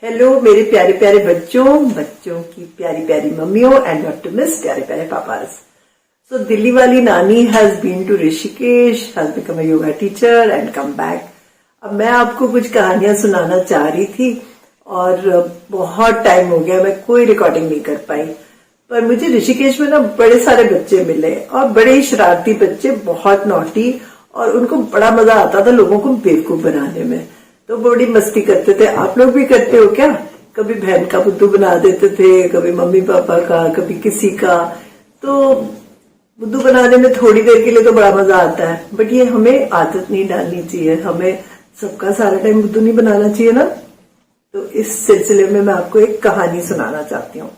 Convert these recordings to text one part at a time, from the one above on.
Hello मेरे प्यारे प्यारे बच्चों की प्यारी प्यारी मम्मियों एंड नॉट टू मिस प्यारे प्यारे पापास। सो दिल्ली वाली नानी has been to Rishikesh, has become a yoga teacher and come back. अब मैं आपको कुछ कहानियां सुनाना चाह रही थी और बहुत टाइम हो गया, मैं कोई रिकॉर्डिंग नहीं कर पाई। पर मुझे ऋषिकेश में ना बड़े सारे बच्चे मिले और बड़े ही शरारती बच्चे, बहुत नॉटी, और उनको बड़ा मजा आता था लोगों को बेवकूफ बनाने में। तो बड़ी मस्ती करते थे। आप लोग भी करते हो क्या? कभी बहन का बुद्धू बना देते थे, कभी मम्मी पापा का, कभी किसी का। तो बुद्धू बनाने में थोड़ी देर के लिए तो बड़ा मजा आता है, बट ये हमें आदत नहीं डालनी चाहिए। हमें सबका सारा टाइम बुद्धू नहीं बनाना चाहिए ना। तो इस सिलसिले में मैं आपको एक कहानी सुनाना चाहती हूँ।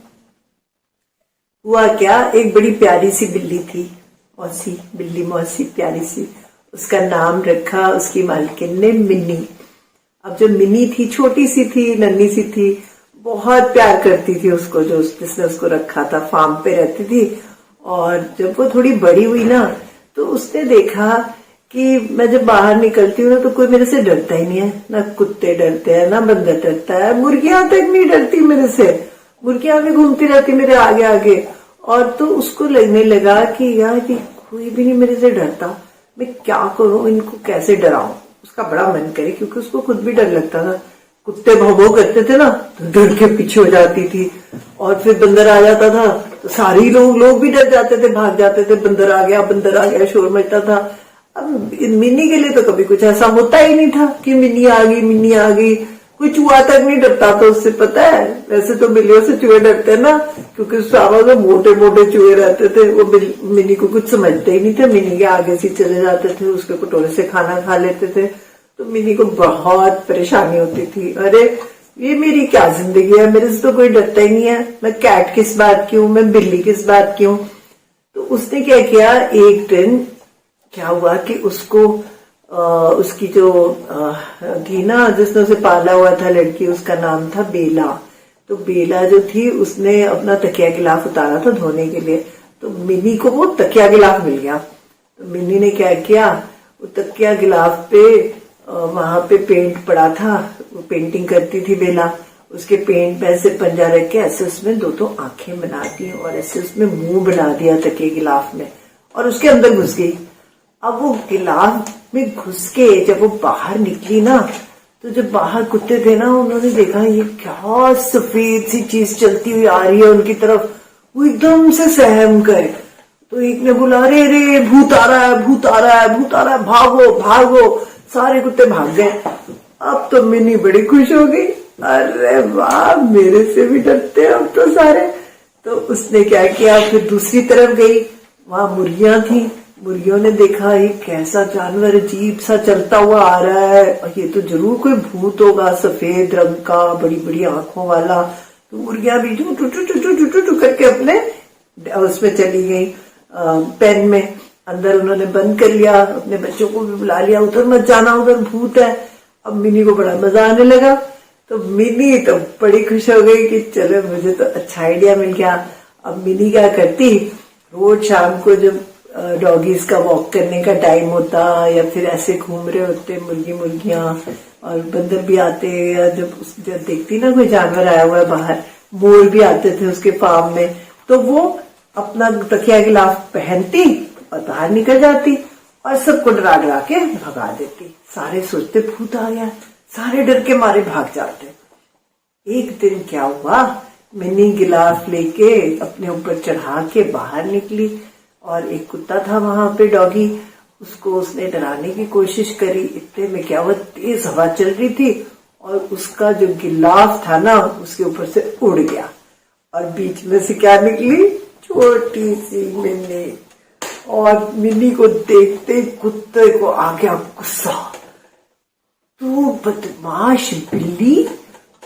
हुआ क्या, एक बड़ी प्यारी सी बिल्ली थी, मौसी, बिल्ली मौसी प्यारी सी। उसका नाम रखा उसकी मालकिन ने मिन्नी। अब जो मिनी थी, छोटी सी थी, नन्ही सी थी, बहुत प्यार करती थी उसको, जो जिसने उसको रखा था। फार्म पे रहती थी और जब वो थोड़ी बड़ी हुई ना, तो उसने देखा कि मैं जब बाहर निकलती हूँ ना तो कोई मेरे से डरता ही नहीं है। ना कुत्ते डरते हैं, ना बंदर डरता है, मुर्गियां तक नहीं डरती मेरे से। मुर्गियां भी घूमती रहती मेरे आगे आगे। और तो उसको लगने लगा कि यार ये कोई भी नहीं मेरे से डरता, मैं क्या करूं, इनको कैसे डराऊं। उसका बड़ा मन करे, क्योंकि उसको खुद भी डर लगता था। कुत्ते भौं करते थे ना तो डर के पीछे हो जाती थी, और फिर बंदर आ जाता था तो सारे लोग भी डर जाते थे, भाग जाते थे। बंदर आ गया, शोर मचता था। अब मिन्नी के लिए तो कभी कुछ ऐसा होता ही नहीं था कि मिन्नी आ गई। कोई चूहा तक नहीं डरता था उससे, पता है। वैसे तो बिल्लियों से चूहे डरते हैं ना, क्योंकि सावा में मोटे मोटे चूहे रहते थे। वो मिनी को कुछ समझते ही नहीं थे, मिनी के आगे से चले जाते थे, उसके कटोरे से खाना खा लेते थे। तो मिनी को बहुत परेशानी होती थी। अरे ये मेरी क्या जिंदगी है, मेरे से तो कोई डरता ही नहीं है। मैं कैट किस बात की हूँ, मैं बिल्ली किस बात की हूँ। तो उसने क्या किया, एक दिन क्या हुआ कि उसको उसकी जो थी ना, जिसने उसे पाला हुआ था लड़की, उसका नाम था बेला। तो बेला जो थी, उसने अपना तकिया गिलाफ उतारा था धोने के लिए। तो मिनी को वो तकिया गिलाफ मिल गया। तो मिनी ने क्या किया, वो तकिया गिलाफ पे वहां पे पेंट पड़ा था, वो पेंटिंग करती थी बेला। उसके पेंट पे ऐसे पंजा रख के ऐसे उसमें दो आंखें बना दी और ऐसे उसमें मुंह बना दिया तकिया गिलाफ में, और उसके अंदर घुस गई। अब वो गिलाफ में घुस के जब वो बाहर निकली ना, तो जब बाहर कुत्ते थे ना, उन्होंने देखा ये क्या सफेद सी चीज चलती हुई आ रही है उनकी तरफ। वो एकदम से सहम गए। तो एक ने बोला, अरे रे भूत आ रहा है, भूत आ रहा है, भूत आ रहा है, भागो भागो। सारे कुत्ते भाग गए। अब तो मिनी बड़ी खुश हो गई, अरे वाह मेरे से भी डरते हैं अब तो सारे। तो उसने क्या किया, फिर दूसरी तरफ गई, वहां मुर्गियां थी। मुर्गियों ने देखा ये कैसा जानवर अजीब सा चलता हुआ आ रहा है, ये तो जरूर कोई भूत होगा, सफेद रंग का, बड़ी बड़ी आंखों वाला। तो मुर्गियां भी टू करके अपने उसमें चली गई, पेन में अंदर उन्होंने बंद कर लिया। अपने बच्चों को भी बुला लिया, उधर मत जाना, उधर भूत है। अब मिनी को बड़ा मजा आने लगा। तो मिनी तो बड़ी खुश हो गई कि चलो मुझे तो अच्छा आइडिया मिल गया। अब मिनी क्या करती, रोज शाम को जब डॉगीज का वॉक करने का टाइम होता, या फिर ऐसे घूम रहे होते मुर्गियां और बंदर भी आते, या जब देखती ना कोई जानवर आया हुआ है बाहर, मोर भी आते थे उसके फार्म में, तो वो अपना तकिया गिलाफ पहनती और बाहर निकल जाती और सबको डरा डरा के भगा देती। सारे सोचते भूत आ गया, सारे डर के मारे भाग जाते। एक दिन क्या हुआ, मिनी गिलाफ लेके अपने ऊपर चढ़ा के बाहर निकली, और एक कुत्ता था वहां पे, डॉगी, उसको उसने डराने की कोशिश करी। इतने में क्या हुआ, तेज हवा चल रही थी और उसका जो गिलाफ था ना, उसके ऊपर से उड़ गया, और बीच में से क्या निकली, छोटी सी मिनी। और मिनी को देखते कुत्ते को आ गया गुस्सा, तू बदमाश बिल्ली,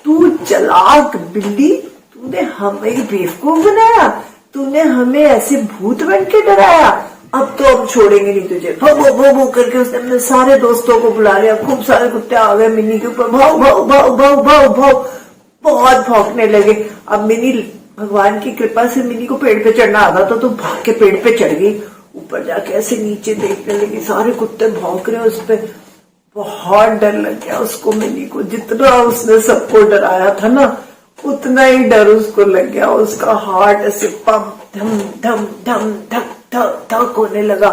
तू चालाक बिल्ली, तूने हमें बेवकूफ बनाया, तूने हमें ऐसे भूत बन के डराया, अब तो अब छोड़ेंगे नहीं तुझे। भो भो भो करके उसने अपने सारे दोस्तों को बुला लिया। खूब सारे कुत्ते आ गए मिनी के ऊपर, भाव भाव भाव भाव भाव भाव, बहुत भौंकने लगे। अब मिनी, भगवान की कृपा से मिनी को पेड़ पे चढ़ना आता था, तो भाग के पेड़ पे चढ़ गई। ऊपर जाके ऐसे नीचे देखने लगी, सारे कुत्ते भौंक रहे उस पे। बहुत डर लग गया उसको, मिनी को। जितना उसने सबको डराया था ना, उतना ही डर उसको लग गया। उसका हार्ट ऐसे पंप धम धम धम धक धक धक होने लगा।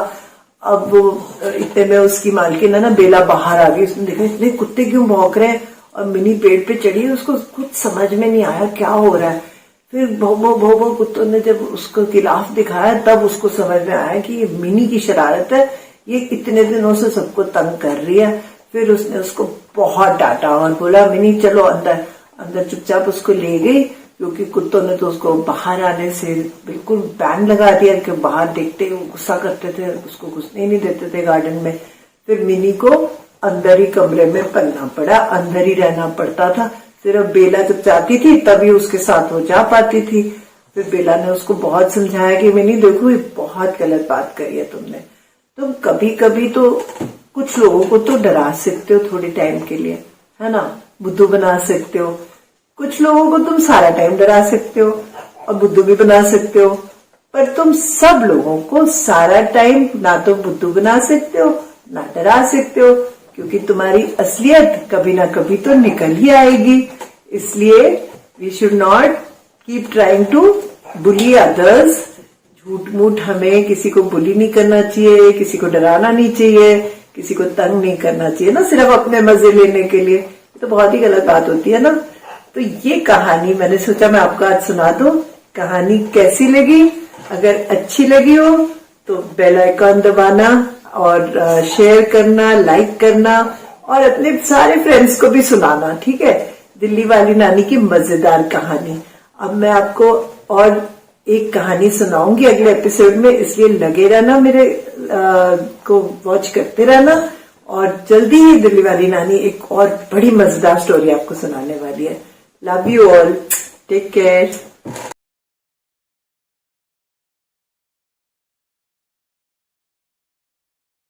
अब वो इतने में उसकी मालकिन है ना, बेला बाहर आ गई। उसने देखा इतने कुत्ते क्यों भौंक रहे हैं, और मिनी पेड़ पे चढ़ी है। उसको कुछ समझ में नहीं आया क्या हो रहा है। फिर भौ भौ कुत्तों ने जब उसको खिलाफ दिखाया, तब उसको समझ में आया कि ये मिनी की शरारत है, ये इतने दिनों से सबको तंग कर रही है। फिर उसने उसको बहुत डांटा और बोला, मिनी चलो अंदर। अंदर चुपचाप उसको ले गई, क्योंकि कुत्तों ने तो उसको बाहर आने से बिल्कुल बैन लगा दिया कि बाहर देखते ही गुस्सा करते थे, उसको घुसने नहीं देते थे गार्डन में। फिर मिनी को अंदर ही कमरे में पलना पड़ा, अंदर ही रहना पड़ता था। सिर्फ बेला जब चाहती थी तभी उसके साथ वो जा पाती थी। फिर बेला ने उसको बहुत समझाया कि मिनी देखो, ये बहुत गलत बात करी है तुमने। तुम कभी कभी तो कुछ लोगों को तो डरा सकते हो थोड़े टाइम के लिए, है ना, बुद्धू बना सकते हो। कुछ लोगों को तुम सारा टाइम डरा सकते हो और बुद्धू भी बना सकते हो, पर तुम सब लोगों को सारा टाइम ना तो बुद्धू बना सकते हो ना डरा सकते हो, क्योंकि तुम्हारी असलियत कभी ना कभी तो निकल ही आएगी। इसलिए we should not keep trying to bully others. झूठ मूठ हमें किसी को बुली नहीं करना चाहिए, किसी को डराना नहीं चाहिए, किसी को तंग नहीं करना चाहिए ना, सिर्फ अपने मजे लेने के लिए। तो बहुत ही गलत बात होती है ना। तो ये कहानी मैंने सोचा मैं आपको आज सुना दूं। कहानी कैसी लगी? अगर अच्छी लगी हो तो बेल आइकॉन दबाना और शेयर करना, लाइक करना और अपने सारे फ्रेंड्स को भी सुनाना, ठीक है। दिल्ली वाली नानी की मजेदार कहानी। अब मैं आपको और एक कहानी सुनाऊंगी अगले एपिसोड में, इसलिए लगे रहना, मेरे को वॉच करते रहना। और जल्दी ही दिल्ली वाली नानी एक और बड़ी मजेदार स्टोरी आपको सुनाने वाली है। Love you all, take care.